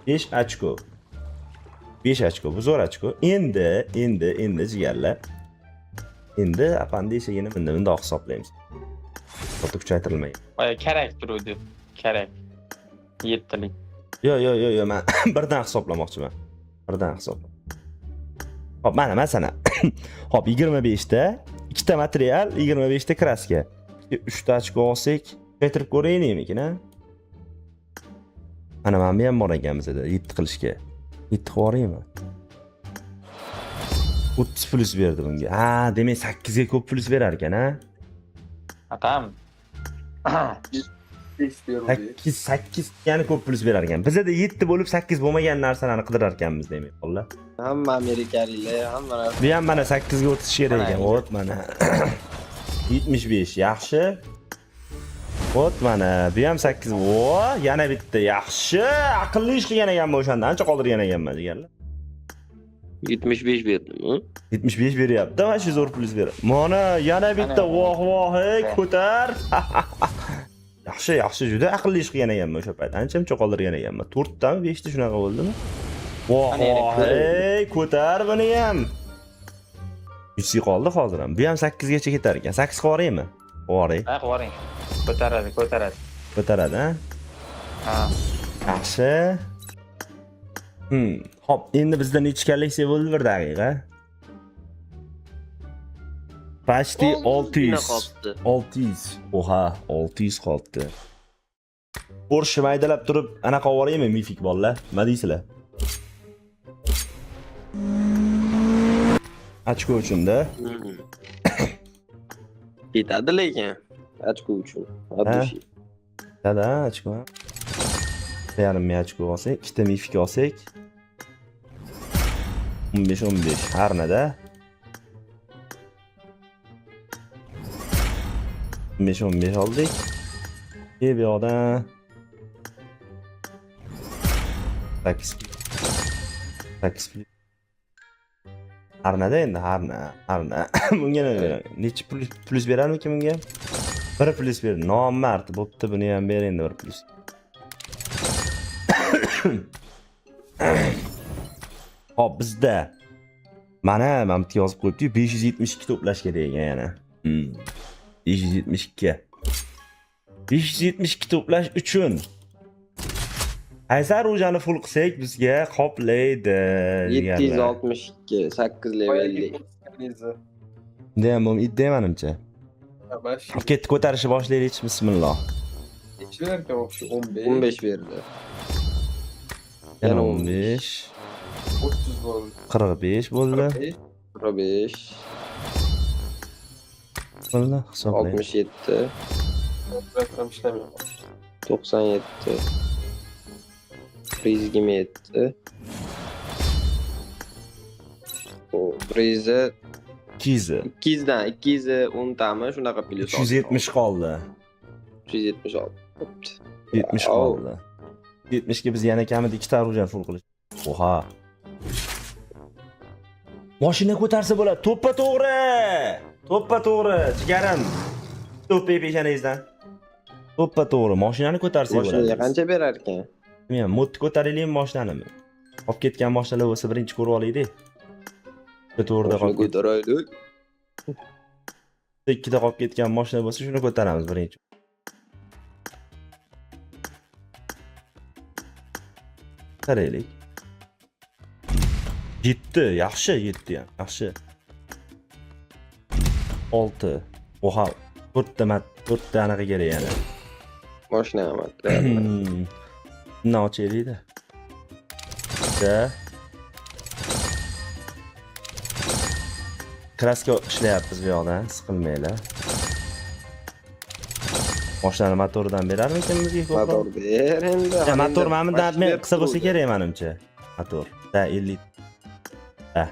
5 ochko. 5 ochko, bu zo'r ochko. Endi jigarlar. Endi apandishigini bundoq hisoblaymiz. Foto kuchaytirilmaydi. Kerak turuvdi. Kerak. 7 lik. Yo, men birdan hisoblamoqchiman. Birdan hisobla. Hop, mana masalan. Hop, 25 ta, 2 ta material, 25 ta kraska. 3 ta ochko olsak, kuchaytirib ko'raylikmikin, ha? Mana men ham bor ekan bizda 7 qilishga. 7 qo'raymi? 30 plus berdi bunga. Demak 8 ga ko'p plus berar ekan, ha? Atam. 8 ya'ni ko'p plus berar ekan. Bizda 7 bo'lib 8 bo'lmagan narsalarni qidirar ekanmiz demak, xo'plar. Hamma amerikaliklar, hamma. Bu ham mana 8 ga o'tish kerak ekan. Vot mana. 75 yaxshi. Vot mana, bu ham 8. Vo, yana bitta yaxshi. Aqlli ish qilgan ekanman o'shanda. Ancha qoldirgan ekanman deganlar. 75 berdimi? 75 beryapti, va shu zo'r plus beradi. Mana yana bitta voh, hey, ko'tar. Yaxshi, juda aqlli ish qilgan ekanman o'sha payt. Ancha qoldirgan ekanman. 4 tami, 5 ta shunaqa bo'ldimi? Voh, hey, ko'tar buni ham. 3 qoldi hozir ham. Bu ham 8 gacha ketar ekan. 8 qoraymi? Qoray. Qoring. Ko'taradi. Ko'taradi, ha? Yaxshi. Hop, endi bizda necha kolleksiya bo'ldi bir daqiqa? Почти 600. 600. Oha, 600 qoldi. Porsche maydalab turib, anaqa ovoraymi mifik bolalar? Nima deysizlar? Ochko uchun-da. Ketadi lekin. Ochko uchun. Oddiy. Da, ochko. Yarim ochko olsak, ikkita mifik olsak 15 harnada 15 oldik. Bu yoqdan 8 harnada endi harna. Bunga necha plus berarmikin bunga? 1 plus ber. Nomard bo'pti, buni ham ber endi 1 plus. Hop bizda mana bitta yozib qo'yibdi 572 to'plash kerak ekan yana. 572. 572 to'plash uchun Aysar o'jani full qilsak bizga qoplaydi. 762 8 levelli. Deyman, iddia menimcha. Ketdi ko'tarishni boshlaylik, bismillah. Nechilarkan o'xshi 15. 15 berdi. Yana 15, 30 bo'ldi. 45 bo'ldi. 45 Bo'ldi, hisoblaylik. 67 Program ishlamayapti. 97 127 o prizi 200. 210 tami shunaqa plyus 370 qoldi. 376 70 qoldi. 70 ga biz yana kamida 2 ta orужие full qilish. Oha. Mashina ko'tarsa bo'ladi. To'ppa to'g'ri. To'ppa to'g'ri. Jigarim. To'ppa peshanangizdan. To'ppa to'g'ri. Mashinani ko'tarsa bo'ladi. mashinaga qancha berar ekan? Men modni ko'taraylikmi mashinanimi? Qolib ketgan mashinalar bo'lsa birinchi ko'rib olaylik. To'g'rida qolib ko'taraylik. ikkita qolib ketgan mashina bo'lsa shuni ko'taramiz birinchi. Qaraylik. 7, yaxshi 7 ham, yaxshi. 6. Oha, 4 ta anaqa kerak yana. Mashina amat. Nima ochaylik-da. Da. Kraska ishlayapmiz bu yoqda, siqilmanglar. Mashinani motoridan berarmikin bizga ko'proq? Motor ber endi. Ya motor mana bundan men qisqa bo'lsa kerak menimcha. Motor. Da 50. Da.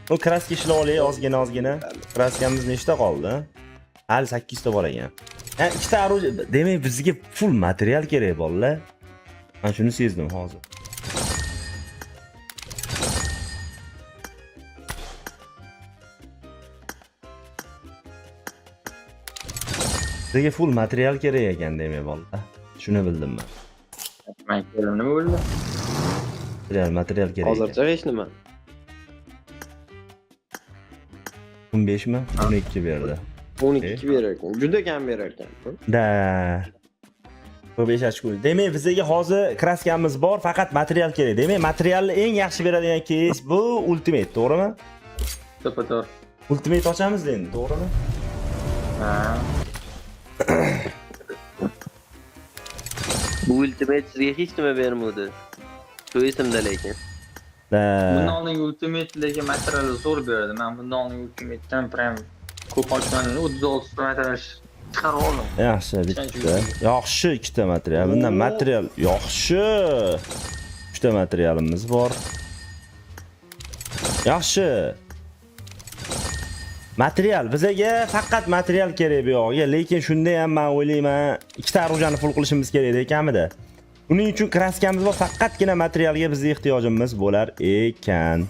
Bu kraska ishlab olay ozgina. Kraskamiz nechta qoldi? Hali 8 ta bor ekan. Ha, ikkita orужие, demak bizga full material kerak bolalar. Men shuni sezdim hozir. Bizga full material kerak ekan demak bolalar. Shuni bildim men. Men kelim nima bo'ldi? Material kerak. Hozircha hech nima. 15 mi? 12 berdi. 12 berar ekan. Juda kam berar ekan. Da. Bu 5 ochko. Demak bizga hozir kraskamiz bor, faqat material kerak. Demak materialni eng yaxshi beradigan kes bu ultimate, to'g'rimi? To'g'ri. Ultimate ochamiz endi, to'g'rimi? Ha. Bu ultimate sizga hech nima bermadi. Shu esimda lekin. Bundan oldingi ultimate'dagi materialni zo'r berdi. Men bundan oldingi ultimate'dan prям ko'p ochmadim. 36 ta material chiqarib oldim. Yaxshi, bitta. Yaxshi ikkita material. Bundan material yaxshi. 3 ta materialimiz bor. Yaxshi. Material bizga faqat material kerak bu yoqqa, lekin shunda ham men o'ylayman, ikkita orужияni full qilishimiz kerak ekanmidi? Uning uchun kraskamiz bor, faqatgina materialga bizning ehtiyojimiz bo'lar ekan.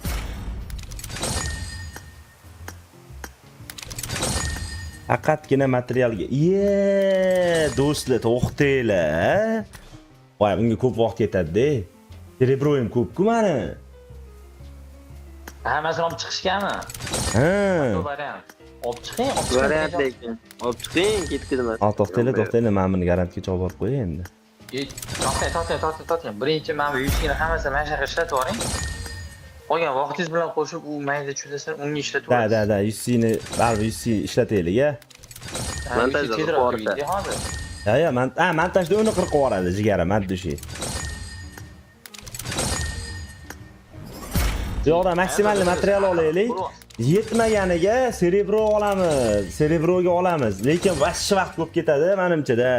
Faqatgina materialga. Do'stlar, to'xtanglar. Voy, bunga ko'p vaqt ketadi-da. Cerebroim ko'p-ku meni. Hammasini olib chiqishganmi? Ha. Variant. Olib chiqing, Variant lekin. Olib chiqing, ketkizmas. To'xtanglar, men buni garantga olib borib qo'yay endi. To'xtang. Birinchi mana bu 100 ni hammasini mana shu yerga ishlatib yuboring. Qolgan vaqtingiz bilan qo'shib u mayda chulasini unga ishlatib yuborasiz. Da, 100 ni, baribir 100 ishlataylik-a. Montajda qilib hozir. Ya, montajda uni qirqib yuboradi jigarim, addushi. Yo'qda maksimal material olaylik. Yetmaganiga Cerebro olamiz. Cerebroga olamiz. Lekin vaqti ko'p ketadi menimcha-da.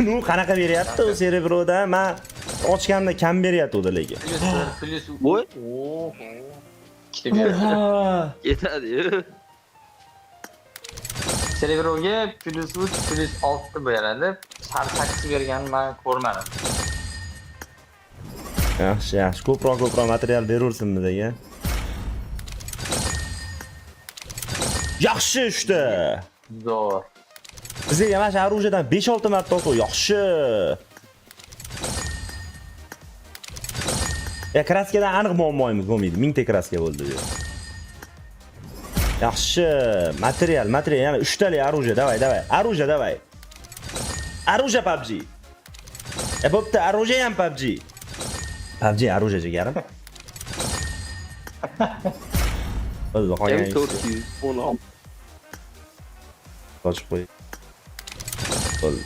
Nu qanaqa beryapti u Cerebroda? Men ochganda kam beryapti lekin. Plus. Voy. Oha. Ketadi-yu. Cerebroga plus 3 plus 6 beradi. 8 berganini men ko'rmadim. Yaxshi, ko'proq material berursin bizga. Yaxshi ishda. Zo'r. Bizga mana shu оружиеdan 5-6 marta o'tib, yaxshi. Kraskadan aniq muammoyimiz bo'lmaydi. 1000 ta kraska bo'ldi. Yaxshi, material, yana 3 talik оружие, давай. оружие, давай. оружие PUBG. Bo'pti, оружие ham PUBG. PUBG оружие jigarim. Bo'ldi, qolgan. M416. Ochib qo'y. Bo'ldi.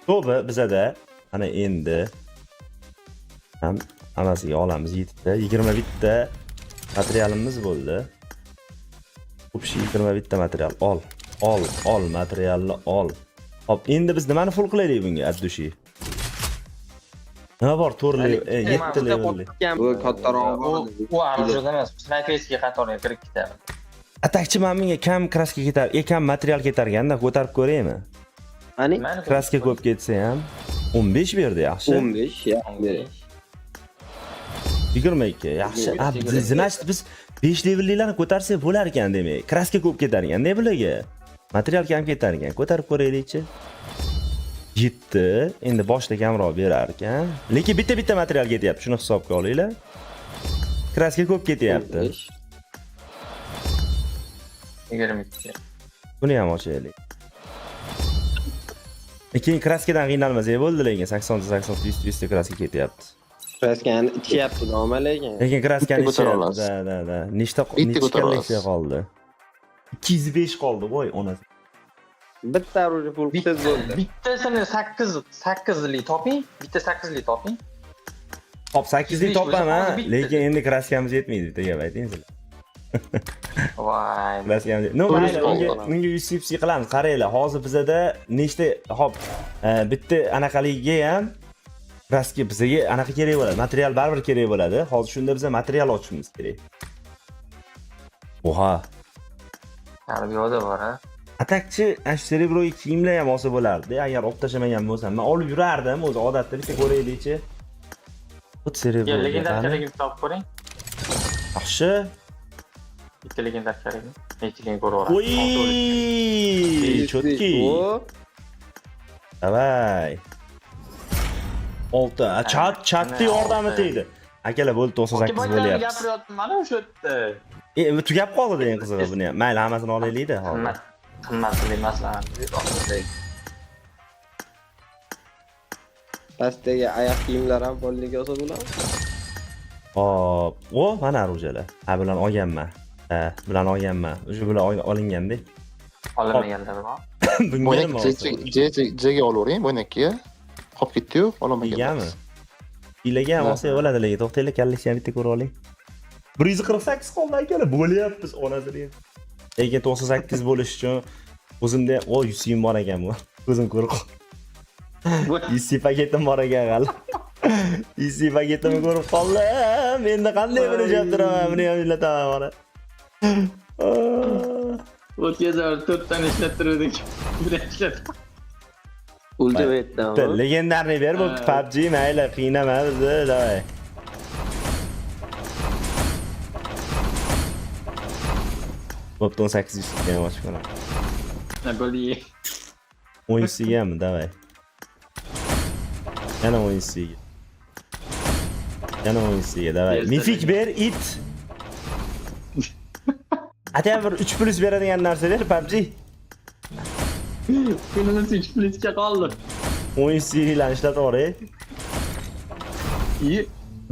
To'g'ri, bizada ana endi ham hammasiga olamiz 7 ta, 20 bitta materialimiz bo'ldi. Ko'pshi 20 bitta material ol materialni ol. Hop, endi biz nimani full qilaylik bunga, Abdushi? Nima bor? 4 level, 7 level. Bu kattaroq. U оружие emas, snayperskiy qatoriga kirib ketadi. Atakchi men menga kam kraska ketar, kam material ketarganda ko'tarib ko'raymi? Ani Kraska ko'p ketsa ham 15 berdi, yaxshi. 15 yaxshi. 22 yaxshi. Значит biz 5 levelliklarni ko'tarsak bo'lar ekan demak. Kraska ko'p ketar ekan-da bularga. Material kam ketar ekan. Ko'tarib ko'raylik-chi. 7. Endi boshda kamroq berar ekan. Lekin bitta material ketyapti. Shuni hisobga olinglar. Kraska ko'p ketyapti. 22. Buni ham ochaylik. Keyin kraskadan qiynalmasak bo'ldi, lekin 80 100 ta kraska ketyapti. Kraskani ichyapti noma lekin. Lekin kraskani Bitta ko'tara olasiz. Da. Nechta kolleksiya qoldi? 205 qoldi, voy onasi. Bitta оружие full qilsangiz bo'ldi. Bittasini 8 lik toping, bitta 8 lik toping. Hop, 8 lik topaman, lekin endi kraskamiz yetmaydi, bitta gap ayting sizlar. Voy. Kraskamiz. No, mayli, unga 100 sipsi qilamiz. Qaranglar, hozir bizada nechta, hop, bitta anaqaligiga ham kraska bizga anaqa kerak bo'ladi. Material baribir kerak bo'ladi. Hozir shunda biz material ochishimiz kerak. Oha. Hali yo'da bor, ha. Atakchi ash cerebroga kiyimlar ham olsa bo'lardi. Agar olib tashlamagan bo'lsam, men olib yurardim o'zi odatda, bitta ko'raylik-chi. Bu cerebro. Legendarkaligini topib ko'ring. Yaxshi. Bitta legendarkaligini. Nechligini ko'rib olasiz. Oy! Chotki. Davay. 6. Chatni yordami tegdi. Akalar bo'ldi 98 bo'lyapti. Gapiryapman, mana o'sha yerda. Tugab qoldi degan qizig'i buni ham. Mayli, hammasini olaylik-da hozir. Qimmatli maslahat. Pastdagi oyoq kiyimlar ham qo'lga olsa bo'ladi. Hop. O, mana orужиеlar. Ha, bularni olganman. Bular olinganda. Olinmaganlar bor. Bunga nima olsa? Jga olavering, bo'ynakiga. Qolib ketdi-yu, ololmagan. Yigami? Ilagan olsa bo'ladi, lekin to'xtanglar, kallikni ham bitta ko'rib oling. 148 qoldi akalar, bo'lyapmiz onasini. Lekin 98 bo'lish uchun o'zimda 100 yim bor ekan bu. O'zim ko'rib qoldim. 100 paketim bor ekan hali. 100 paketimni ko'rib qoldim. Endi qanday bilishib turaman, buni ham izlataman mana. O'tkazar 4 tani ishlattirdik. Bir ishlat. Ultimate'dan. Legendarni ber, bu PUBG mayli, qiynama bizni, davay. Bo'pti, 18 ga ochib qo'yaman. Ne bo'ldi? 17 gami, davay. Yana 17 ga. Yana 17 ga, davay. Mifik ber, it. Ataya bir 3+ beradigan narsa ber, PUBG. Kunimiz 3+ga qoldi. 17 yildan ishlatib oray.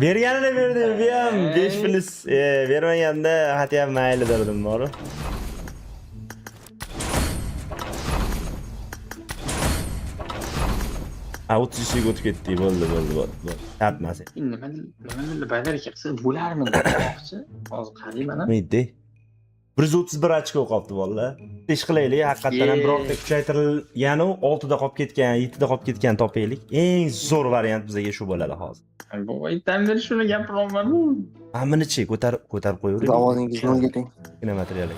Berganini berdim, bu ham 5+, bermaganda hatiyam mayli derdim bor. A 30 ga o'tib ketdi, bo'ldi. Tartmas. Nima baylarga qilsa bo'larmi demoqchi. Hozir qarang mana. Neydi? 131 ochko qoldi valla. Ish qilaylik, haqiqatan ham birorta kuchaytirilgani 6 da qolib ketgan, 7 da qolib ketgan topaylik. Eng zo'r variant bizga shu bo'ladi hozir. Bu aytamdir shuni gapiryapman. Hamini-chi ko'tarib qo'yavering. Ovozingizni o'rgating. Kina material.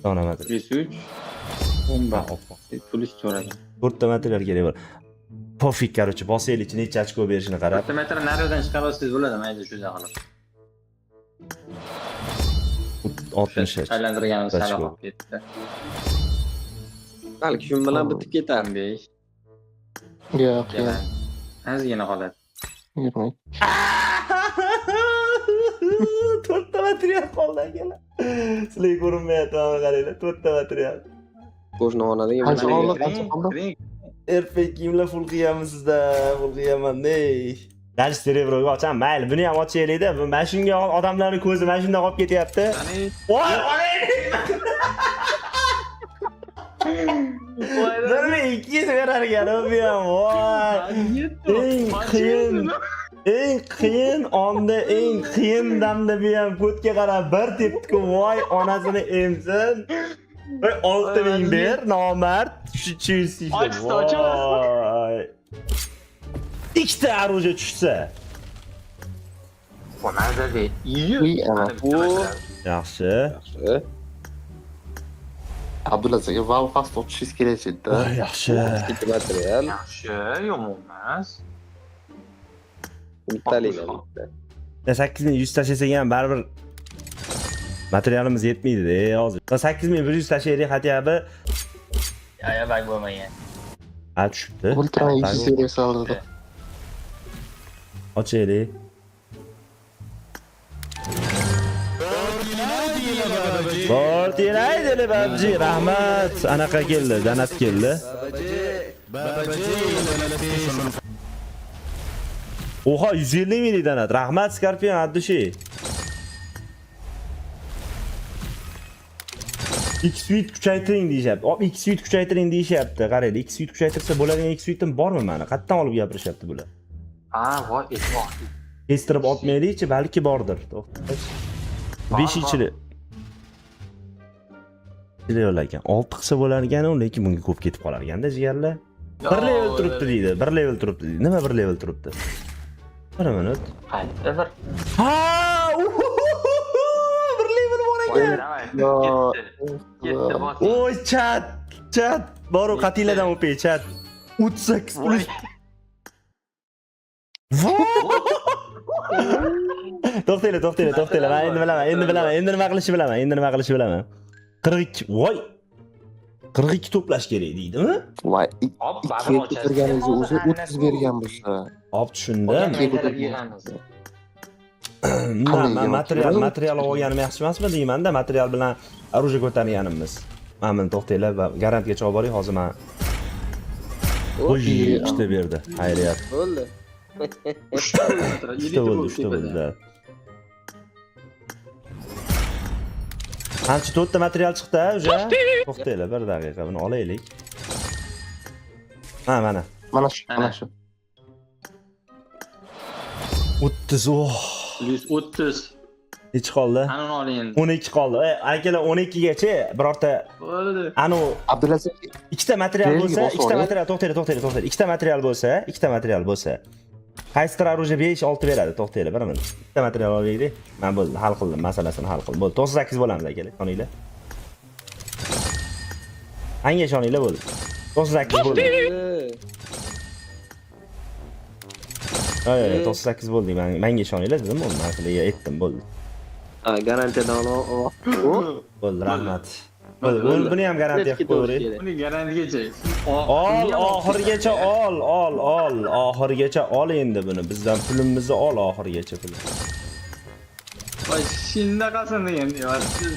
Dona material. 33 bomba pul so'ragan. 4 ta material kerak bor. Pofik, короче, bosaylik, necha ochko berishini qarab. Metra naridan chiqarsangiz bo'ladi, mayda shunday qilib. 60. Aylantirganimiz sal qolib ketdi. Balki shu bilan bitib ketar. 15. Yo'q, yo'q. Ozgina qoladi. Yurmang. To'rtta material qoldi akalar. Sizlar ko'rinmayapti, mana qaranglar, to'rtta material. Qo'shnovonadagi Qancha mana qoldi? Qancha qoldi? Erpek kiyimlar full qiyamiz sizda, full qiyaman, ey. Dalish cerebroga ocham, mayli, buni ham ochaylik-da. Mana shunga odamlarning ko'zi mana shunday qolib ketyapti. Voy, nima 200 berar ekan bu ham, voy. Eng qiyin onda, eng qiyin damda bu ham ko'tga qarab bir tepdi-ku, voy, onasini emsin. Voy, 6000 ber, nomard. Shu voy. Ikkita оружие tushsa. Qonadada. Uy, ana. Yaxshi. Abdulaziz aka, wow fast o'tishingiz kerak edi. Yaxshi. ikki material. Yaxshi, yomon emas. Bittalikdan bitta. 8100 tashlasak ham baribir materialimiz yetmaydi-da, hozir. 8100 tashlaylik xatyabi. Ya bak bo'lmagan. Ha, tushibdi. Ultra 100 seriyasi oldi. Ochaylik. Bortilay deli babji, rahmat. Anaqa keldi, donat keldi. Oha, 150 ming donat. Rahmat Scorpion Addushi. X-Suite kuchaytiring deyapti. Hop, X-Suite kuchaytiring deyapti. Qaraylik, X-Suite kuchaytirsa bo'ladigan X-Suite'im bormi mana? Qayerdan olib gapirishyapti bular? Ha, voy, e'tibor. Kestirib otmaylik-chi, balki bordir. To'xtash. 5-chilik. Yo'l ekan. 6 qilsa bo'lar ekan-ku, lekin bunga ko'p ketib qolar ekanda jigarlar. 1 level turibdi deydi. 1 level turibdi deydi. Nima 1 level turibdi? 1 minut. Qayerda bir? Ha! 1 level bor ekan. Ketdi, bot. Oy, chat. Boru qatiladan o'pay, chat. 38 pul. To'xtanglar. Men endi bilaman. Endi nima qilishni bilaman. 42. Voy. 42 to'plash kerak deydimi? Voy, Hop, ikki yil turganingizni o'zi 30 bergan bo'lsa. Hop, tushundim. Men material olganim yaxshi emasmi deyman-da, material bilan оружие ko'targanimiz. Mana buni to'xtanglar va garantga olib boring, hozir men. Oy, ikkita berdi. Xayriyat. Bo'ldi. Ikkita bo'ldi. Qancha to'rtta material chiqdi o'sha? To'xtanglar, 1 daqiqa, buni olaylik. Mana. Mana shu. 30. Oh. 130. Nechi qoldi? Anini oling endi. 12 qoldi. Akalar 12 gacha birorta Bo'ldi. anu Abdulaziz ikkita material Belgi bo'lsa, bosib ikkita oling. material to'xtanglar. Ikkita material bo'lsa, qaysidir оружие 5-6 beradi. To'xtanglar, 1 minut. Ikkita material olaylik. Men bo'ldi, hal qildim, masalasini hal qildim. Bo'ldi, 98 bo'lamiz akalar, ishoninglar. Hanga ishoninglar bo'ldi. 98 bo'ldi. Ay, 98 bo'ldi. Menga ishoninglar dedim, bo'ldi. Men sizlarga aytdim, bo'ldi. Ha, garantiyadan ol. Bo'ldi, rahmat. Bo'ldi, buni ham garantiya qilib qo'ying. Buni garantigacha. Ol, oxirigacha ol. Oxirigacha ol endi buni. Bizdan pulimizni ol oxirigacha pul. Voy, shundaqasini endi deyapsiz.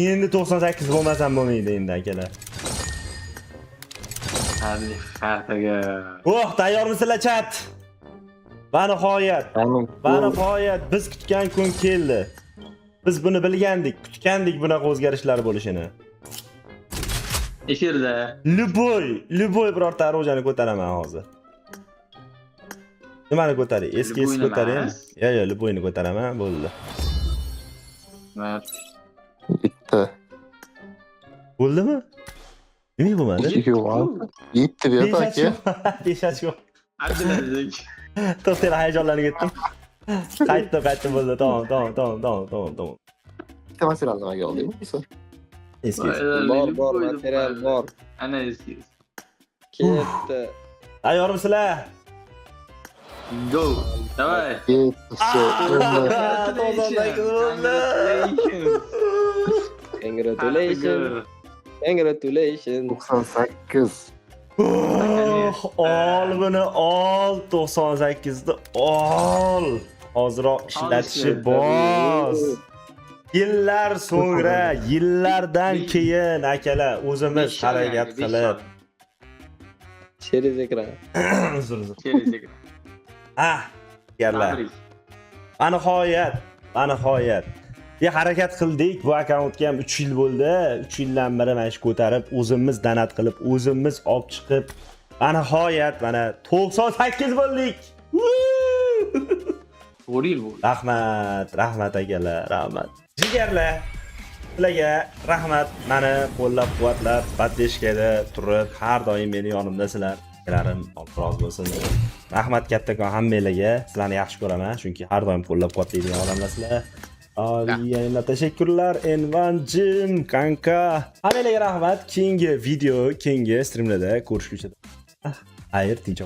Endi 98 bo'lmasam bo'lmaydi endi akalar. Hadi, qartaga. Oh, tayyormisizlar chat? Va nihoyat biz kutgan kun keldi. Biz buni bilgandik, kutgandik bunaqa o'zgarishlar bo'lishini. Efirda. Любой birorta оружиeni ko'taraman hozir. Nimani ko'taring? Eski ko'taring. Yo'q, любойni ko'taraman, bo'ldi. bitta. Bo'ldimi? Nima bo'lmadi? 7 berdi aka. 5 ochko. Abdulaziz. To'xtanglar, hayajonlanib ketdim. Qaytdim, bo'ldi. Tamom. Bitta material nimaga oldingmi bo'lsa? Eski. Bor, material bor. Ana eski. Ketdi. Tayyormisizlar? Go. Давай. Congratulations. Congratulations. 98. Ol buni ol 98 ni ol. Hoziroq ishlatishi bos. Yillar so'ngra, yillardan keyin akalar o'zimiz harakat qilib. Через ekran. Uzr. Kelajak. Ah, yerlar. Tabrik. Anihoyat. Harakat qildik. Bu akkauntga ham 3 yil bo'ldi. 3 yildan beri mana shu ko'tarib, o'zimiz donat qilib, o'zimiz olib chiqib, anihoyat mana 98 bo'ldik. 4 yil bo'ldi. Rahmat akalar, rahmat. Jigarlar, sizlarga rahmat. Meni qo'llab-quvvatlab, podдержкада turib, har doim meni yonimdasizlar. Akalarim, Alloh rozi bo'lsin. Rahmat kattakon hammanglarga. Sizlarni yaxshi ko'raman, chunki har doim qo'llab-quvvatlaydigan odamlarsizlar. Yana tashakkurlar Envanjim kanka. Hammalarga rahmat. Keyingi video, keyingi streamlarda ko'rishguncha. Xayr, tinch.